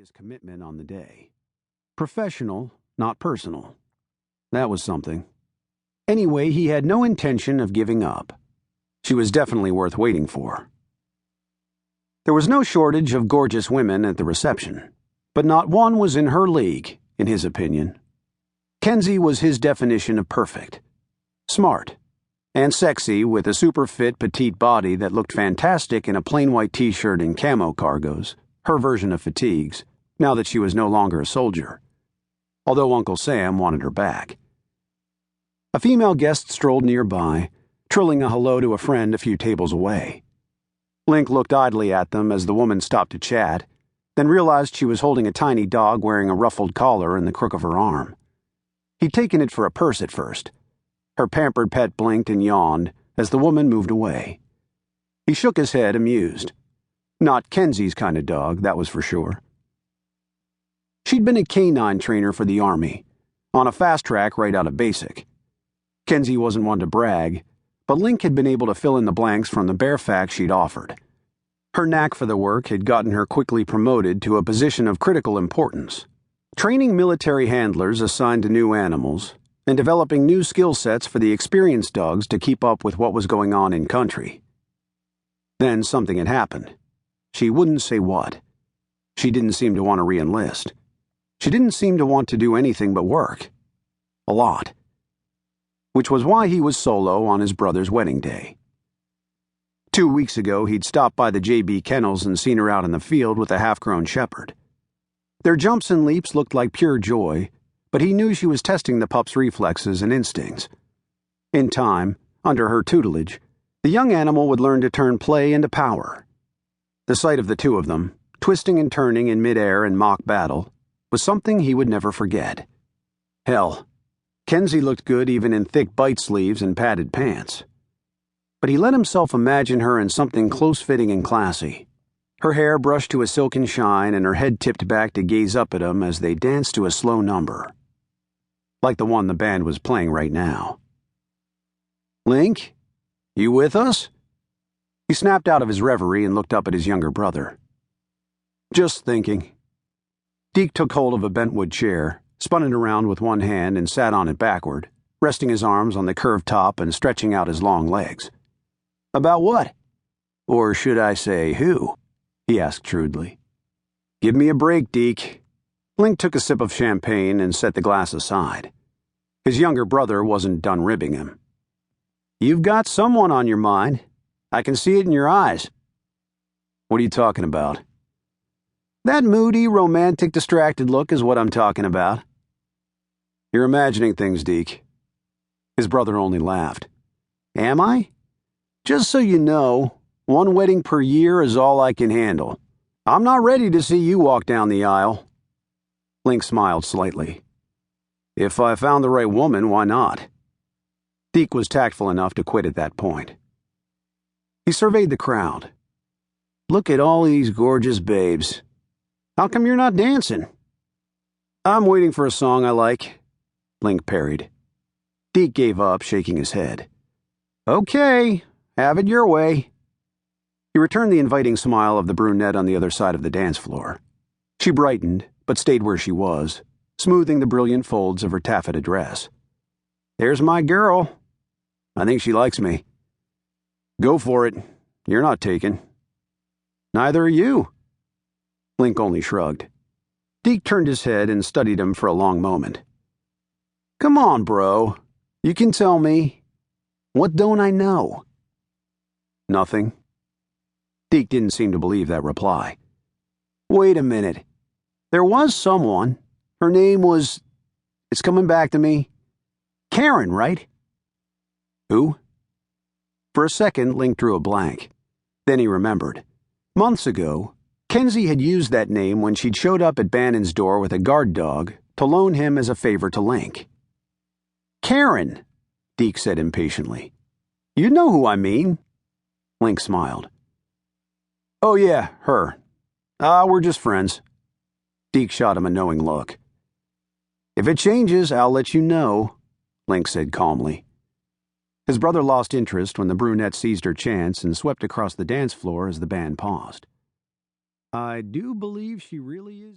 serious commitment on the day. Professional, not personal. That was something. Anyway, he had no intention of giving up. She was definitely worth waiting for. There was no shortage of gorgeous women at the reception, but not one was in her league, in his opinion. Kenzie was his definition of perfect. Smart, and sexy with a super fit petite body that looked fantastic in a plain white t-shirt and camo cargos, her version of fatigues, now that she was no longer a soldier. Although Uncle Sam wanted her back. A female guest strolled nearby, trilling a hello to a friend a few tables away. Linc looked idly at them as the woman stopped to chat, then realized she was holding a tiny dog wearing a ruffled collar in the crook of her arm. He'd taken it for a purse at first. Her pampered pet blinked and yawned as the woman moved away. He shook his head, amused. Not Kenzie's kind of dog, that was for sure. She'd been a canine trainer for the Army, on a fast track right out of basic. Kenzie wasn't one to brag, but Linc had been able to fill in the blanks from the bare facts she'd offered. Her knack for the work had gotten her quickly promoted to a position of critical importance, training military handlers assigned to new animals and developing new skill sets for the experienced dogs to keep up with what was going on in country. Then something had happened. She wouldn't say what. She didn't seem to want to re-enlist. She didn't seem to want to do anything but work. A lot. Which was why he was solo on his brother's wedding day. 2 weeks ago, he'd stopped by the JB kennels and seen her out in the field with a half-grown shepherd. Their jumps and leaps looked like pure joy, but he knew she was testing the pup's reflexes and instincts. In time, under her tutelage, the young animal would learn to turn play into power. The sight of the two of them, twisting and turning in midair in mock battle, was something he would never forget. Hell, Kenzie looked good even in thick bite sleeves and padded pants. But he let himself imagine her in something close-fitting and classy. Her hair brushed to a silken shine and her head tipped back to gaze up at him as they danced to a slow number. Like the one the band was playing right now. Linc, you with us? He snapped out of his reverie and looked up at his younger brother. Just thinking. Deke took hold of a bentwood chair, spun it around with one hand and sat on it backward, resting his arms on the curved top and stretching out his long legs. About what? Or should I say who? He asked shrewdly. Give me a break, Deke. Linc took a sip of champagne and set the glass aside. His younger brother wasn't done ribbing him. You've got someone on your mind. I can see it in your eyes. What are you talking about? That moody, romantic, distracted look is what I'm talking about. You're imagining things, Deke. His brother only laughed. Am I? Just so you know, 1 wedding per year is all I can handle. I'm not ready to see you walk down the aisle. Linc smiled slightly. If I found the right woman, why not? Deke was tactful enough to quit at that point. He surveyed the crowd. Look at all these gorgeous babes. How come you're not dancing? I'm waiting for a song I like, Linc parried. Deke gave up, shaking his head. Okay, have it your way. He returned the inviting smile of the brunette on the other side of the dance floor. She brightened, but stayed where she was, smoothing the brilliant folds of her taffeta dress. There's my girl. I think she likes me. Go for it. You're not taken. Neither are you. Linc only shrugged. Deke turned his head and studied him for a long moment. Come on, bro. You can tell me. What don't I know? Nothing. Deke didn't seem to believe that reply. Wait a minute. There was someone. Her name was... It's coming back to me. Karen, right? Who? For a second, Linc drew a blank. Then he remembered. Months ago, Kenzie had used that name when she'd showed up at Bannon's door with a guard dog to loan him as a favor to Linc. Karen, Deke said impatiently. You know who I mean. Linc smiled. Oh yeah, her. We're just friends. Deke shot him a knowing look. If it changes, I'll let you know, Linc said calmly. His brother lost interest when the brunette seized her chance and swept across the dance floor as the band paused. I do believe she really is